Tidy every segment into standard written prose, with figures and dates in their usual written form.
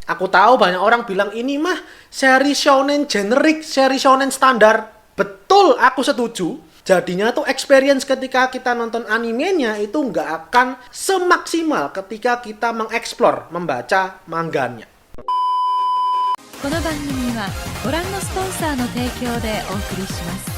Aku tahu banyak orang bilang ini mah seri shonen generik, seri shonen standar. Betul, aku setuju. Jadinya tuh experience ketika kita nonton animenya itu nggak akan semaksimal ketika kita mengeksplor, membaca manganya. この番組はご覧のスポンサーの提供でお送りします。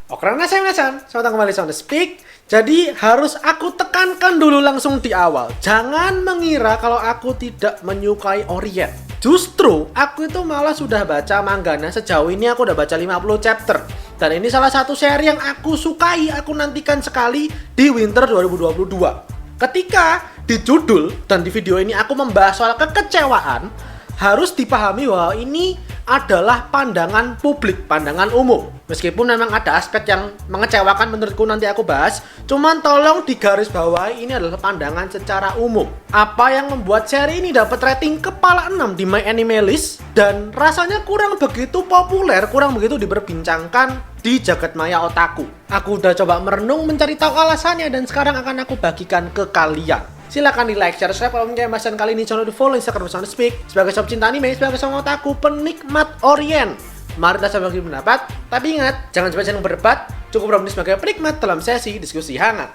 Oke, selamat datang kembali di Sound Speak. Jadi harus aku tekankan dulu langsung di awal. Jangan mengira kalau aku tidak menyukai Orient. Justru aku itu malah sudah baca manganya. Sejauh ini aku udah baca 50 chapter. Dan ini salah satu seri yang aku sukai, aku nantikan sekali di winter 2022. Ketika di judul dan di video ini aku membahas soal kekecewaan, harus dipahami bahwa ini adalah pandangan publik, pandangan umum. Meskipun memang ada aspek yang mengecewakan menurutku, nanti aku bahas. Cuman tolong digarisbawahi, ini adalah pandangan secara umum. Apa yang membuat seri ini dapat rating kepala 6 di My Anime List dan rasanya kurang begitu populer, kurang begitu diperbincangkan di jagat maya otaku. Aku udah coba merenung mencari tahu alasannya dan sekarang akan aku bagikan ke kalian. Silahkan di like, share, subscribe kalau mungkin bahasan kali ini. Jangan lupa di follow Instagram Sound Speak sebagai sob cinta anime, sebagai sob otaku penikmat Orient. Mari kita sama pendapat, tapi ingat, jangan sampai senang berdebat, cukup berani sebagai penikmat dalam sesi diskusi hangat.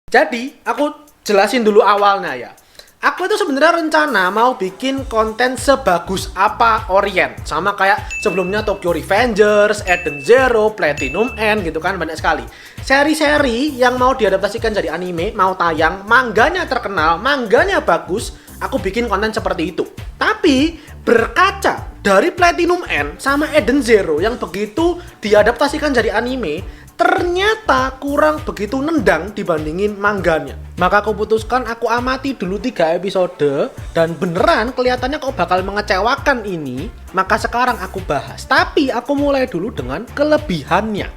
Jadi, aku jelasin dulu awalnya ya. Aku itu sebenarnya rencana mau bikin konten sebagus apa Orient. Sama kayak sebelumnya Tokyo Revengers, Eden Zero, Platinum End gitu kan, banyak sekali. Seri-seri yang mau diadaptasikan jadi anime, mau tayang, manganya terkenal, manganya bagus, aku bikin konten seperti itu. Tapi berkaca dari Platinum End sama Eden Zero yang begitu diadaptasikan jadi anime, ternyata kurang begitu nendang dibandingin manganya. Maka aku putuskan aku amati dulu 3 episode dan beneran kelihatannya kok bakal mengecewakan ini. Maka sekarang aku bahas. Tapi aku mulai dulu dengan kelebihannya.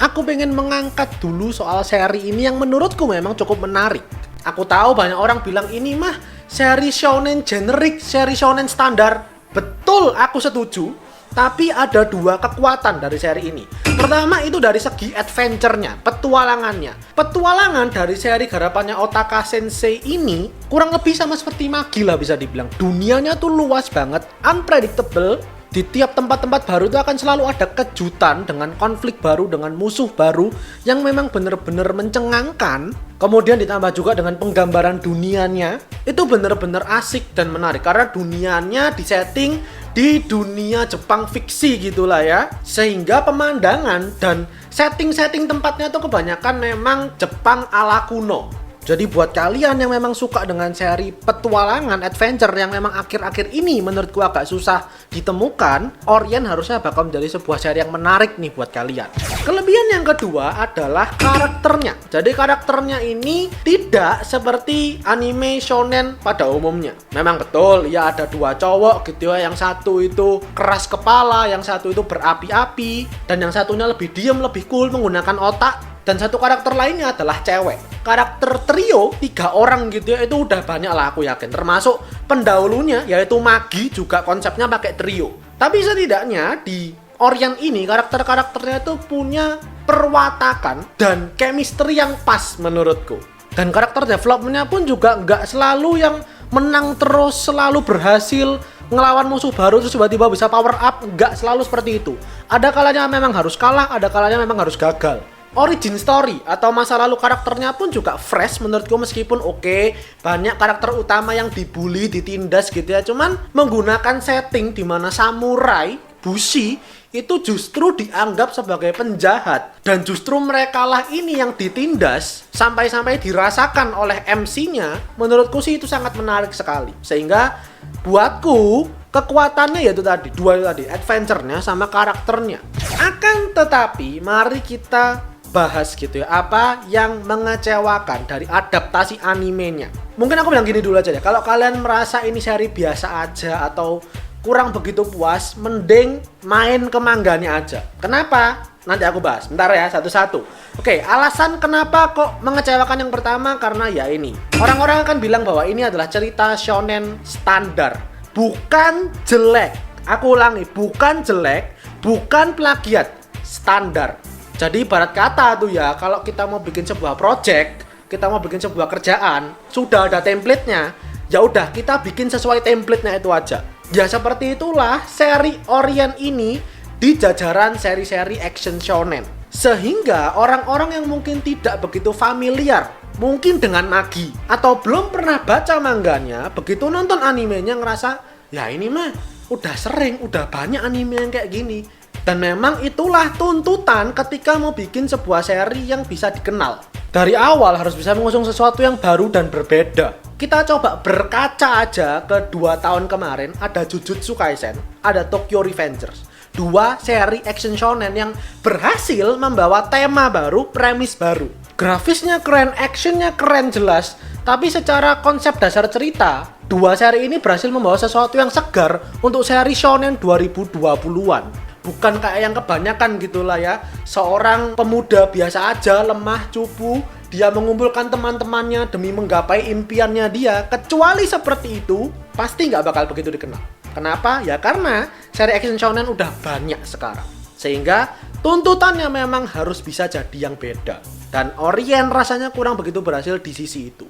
Aku pengen mengangkat dulu soal seri ini yang menurutku memang cukup menarik. Aku tahu banyak orang bilang ini mah seri shonen generik, seri shonen standar. Betul, aku setuju. Tapi ada 2 kekuatan dari seri ini. Pertama itu dari segi adventure-nya, petualangannya. Petualangan dari seri garapannya Otaka Sensei ini kurang lebih sama seperti Magi lah bisa dibilang. Dunianya tuh luas banget, unpredictable. Di tiap tempat-tempat baru itu akan selalu ada kejutan dengan konflik baru, dengan musuh baru yang memang benar-benar mencengangkan. Kemudian ditambah juga dengan penggambaran dunianya, itu benar-benar asik dan menarik karena dunianya disetting di dunia Jepang fiksi gitulah ya. Sehingga pemandangan dan setting-setting tempatnya tuh kebanyakan memang Jepang ala kuno. Jadi buat kalian yang memang suka dengan seri petualangan adventure yang memang akhir-akhir ini menurutku agak susah ditemukan, Orient harusnya bakal menjadi sebuah seri yang menarik nih buat kalian. Kelebihan yang kedua adalah karakternya. Jadi karakternya ini tidak seperti anime shonen pada umumnya. Memang betul, ya ada 2 cowok gitu ya, yang satu itu keras kepala, yang satu itu berapi-api, dan yang satunya lebih diem, lebih cool menggunakan otak. Dan satu karakter lainnya adalah cewek. Karakter trio 3 orang gitu ya, itu udah banyak lah aku yakin. Termasuk pendahulunya yaitu Magi juga konsepnya pakai trio. Tapi setidaknya di Orient ini karakter-karakternya itu punya perwatakan dan chemistry yang pas menurutku. Dan karakter developmentnya pun juga nggak selalu yang menang terus, selalu berhasil ngelawan musuh baru terus tiba-tiba bisa power up. Nggak selalu seperti itu. Ada kalanya memang harus kalah, ada kalanya memang harus gagal. Origin story atau masa lalu karakternya pun juga fresh menurutku, meskipun oke, banyak karakter utama yang dibully, ditindas gitu ya. Cuman menggunakan setting di mana samurai, bushi itu justru dianggap sebagai penjahat. Dan justru mereka lah ini yang ditindas sampai-sampai dirasakan oleh MC-nya. Menurutku sih itu sangat menarik sekali. Sehingga buatku kekuatannya yaitu tadi, 2 itu tadi, adventure-nya sama karakternya. Akan tetapi mari kita bahas gitu ya, apa yang mengecewakan dari adaptasi animenya. Mungkin aku bilang gini dulu aja ya, kalau kalian merasa ini seri biasa aja atau kurang begitu puas, mending main ke manganya aja. Kenapa? Nanti aku bahas, bentar ya, satu-satu. Oke, alasan kenapa kok mengecewakan yang pertama, karena ya ini, orang-orang akan bilang bahwa ini adalah cerita shonen standar. Bukan jelek, aku ulangi, bukan jelek, bukan plagiat, standar. Jadi ibarat kata tuh ya, kalau kita mau bikin sebuah project, kita mau bikin sebuah kerjaan, sudah ada template-nya, ya udah kita bikin sesuai template-nya itu aja. Ya seperti itulah seri Orient ini di jajaran seri-seri action shonen. Sehingga orang-orang yang mungkin tidak begitu familiar mungkin dengan magi atau belum pernah baca manganya, begitu nonton animenya ngerasa, ya ini mah udah sering, udah banyak anime yang kayak gini. Dan memang itulah tuntutan ketika mau bikin sebuah seri yang bisa dikenal. Dari awal harus bisa mengusung sesuatu yang baru dan berbeda. Kita coba berkaca aja ke 2 tahun kemarin, ada Jujutsu Kaisen, ada Tokyo Revengers. 2 seri action shonen yang berhasil membawa tema baru, premis baru. Grafisnya keren, actionnya keren jelas, tapi secara konsep dasar cerita, 2 seri ini berhasil membawa sesuatu yang segar untuk seri shonen 2020-an. Bukan kayak yang kebanyakan gitulah ya, seorang pemuda biasa aja, lemah, cupu, dia mengumpulkan teman-temannya demi menggapai impiannya dia. Kecuali seperti itu, pasti nggak bakal begitu dikenal. Kenapa? Ya karena seri action shonen udah banyak sekarang. Sehingga tuntutannya memang harus bisa jadi yang beda. Dan Orient rasanya kurang begitu berhasil di sisi itu.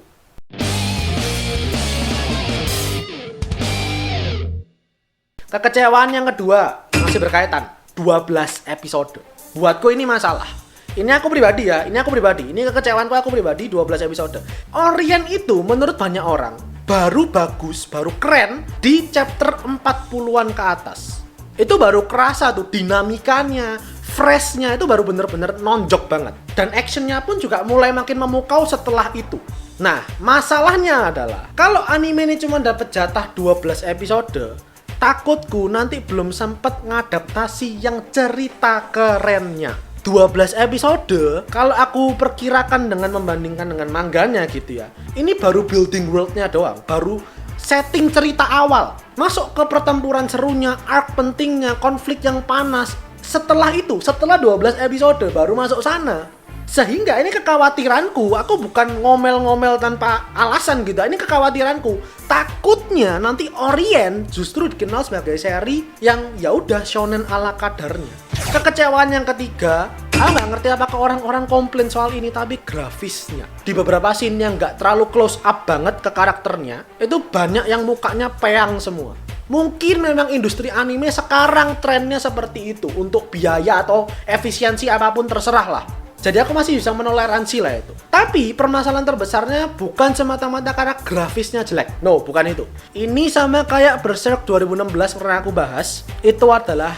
Kekecewaan yang kedua masih berkaitan 12 episode. Buatku ini masalah. Ini aku pribadi ya, ini kekecewaanku aku pribadi 12 episode. Orient itu menurut banyak orang baru bagus, baru keren di chapter 40-an ke atas. Itu baru kerasa tuh dinamikanya, freshnya itu baru bener-bener nonjok banget. Dan actionnya pun juga mulai makin memukau setelah itu. Nah, masalahnya adalah kalau anime ini cuma dapat jatah 12 episode, takutku nanti belum sempet ngadaptasi yang cerita kerennya. 12 episode, kalau aku perkirakan dengan membandingkan dengan manganya gitu ya, ini baru building world-nya doang, baru setting cerita awal, masuk ke pertempuran serunya, arc pentingnya, konflik yang panas. Setelah itu, setelah 12 episode baru masuk sana. Sehingga ini kekhawatiranku, aku bukan ngomel-ngomel tanpa alasan gitu, ini kekhawatiranku. Takutnya nanti Orient justru dikenal sebagai seri yang ya udah shonen ala kadarnya. Kekecewaan yang ketiga, aku nggak ngerti apakah orang-orang komplain soal ini, tapi grafisnya di beberapa scene yang nggak terlalu close up banget ke karakternya, itu banyak yang mukanya peyang semua. Mungkin memang industri anime sekarang trennya seperti itu, untuk biaya atau efisiensi apapun terserah lah. Jadi aku masih bisa menoleransi lah itu. Tapi permasalahan terbesarnya bukan semata-mata karena grafisnya jelek. No, bukan itu. Ini sama kayak Berserk 2016 pernah aku bahas. Itu adalah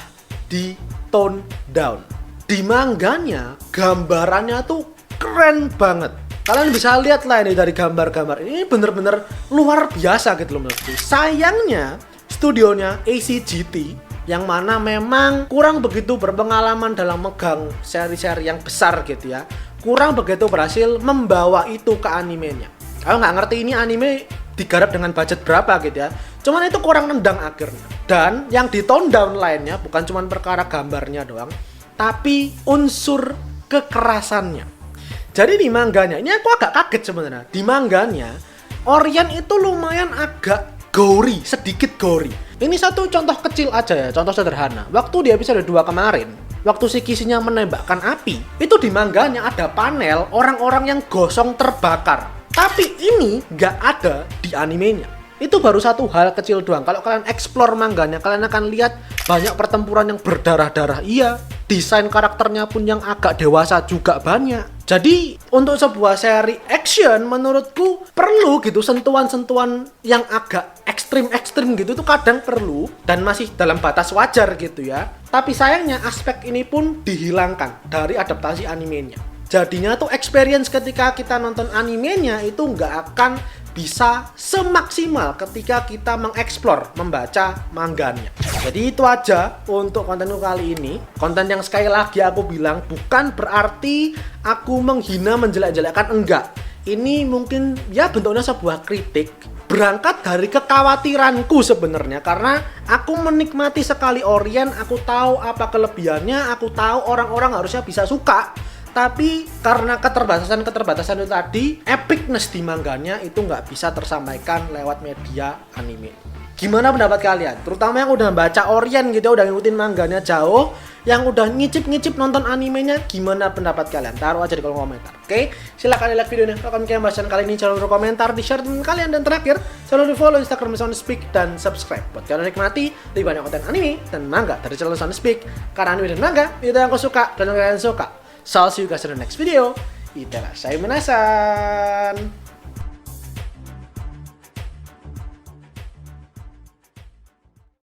di tone down. Di manganya, gambarannya tuh keren banget. Kalian bisa lihat lah ini dari gambar-gambar. Ini bener-bener luar biasa gitu loh menurutku. Sayangnya, studionya ACGT yang mana memang kurang begitu berpengalaman dalam megang seri-seri yang besar gitu ya, kurang begitu berhasil membawa itu ke animenya. Aku nggak ngerti ini anime digarap dengan budget berapa gitu ya, cuman itu kurang nendang akhirnya. Dan yang di tone down lainnya bukan cuma perkara gambarnya doang, tapi unsur kekerasannya. Jadi di manganya, ini aku agak kaget sebenarnya, di manganya Orient itu lumayan agak gory, sedikit gory. Ini satu contoh kecil aja ya, contoh sederhana. Waktu di episode 2 kemarin, waktu si Kishinya menembakkan api, itu di manganya ada panel orang-orang yang gosong terbakar. Tapi ini nggak ada di animenya. Itu baru satu hal kecil doang. Kalau kalian explore manganya, kalian akan lihat banyak pertempuran yang berdarah-darah. Iya, desain karakternya pun yang agak dewasa juga banyak. Jadi, untuk sebuah seri action, menurutku perlu gitu sentuhan-sentuhan yang agak ekstrim-ekstrim gitu tuh kadang perlu. Dan masih dalam batas wajar gitu ya. Tapi sayangnya aspek ini pun dihilangkan dari adaptasi animenya. Jadinya tuh experience ketika kita nonton animenya itu nggak akan bisa semaksimal ketika kita mengeksplor, membaca manganya. Jadi itu aja untuk kontenku kali ini. Konten yang sekali lagi aku bilang bukan berarti aku menghina, menjelek-jelekkan, enggak. Ini mungkin ya bentuknya sebuah kritik berangkat dari kekhawatiranku sebenarnya, karena aku menikmati sekali Orient, aku tahu apa kelebihannya, aku tahu orang-orang harusnya bisa suka. Tapi karena keterbatasan itu tadi, epicness di manganya itu nggak bisa tersampaikan lewat media anime. Gimana pendapat kalian? Terutama yang udah baca Orient gitu, udah ngikutin mangganya jauh, yang udah ngicip-ngicip nonton animenya, gimana pendapat kalian? Taruh aja di kolom komentar. Oke? Silahkan like video ini. Kalau kalian bahasan kali ini, jangan lupa berkomentar, di-share teman kalian, dan terakhir, jangan lupa follow Instagram Soundspeak dan subscribe buat kalian nikmati lebih banyak konten anime dan manga dari channel Soundspeak. Karena anime dan manga itu yang aku suka dan yang kalian suka. So, see you guys in the next video. Itadashi minasan.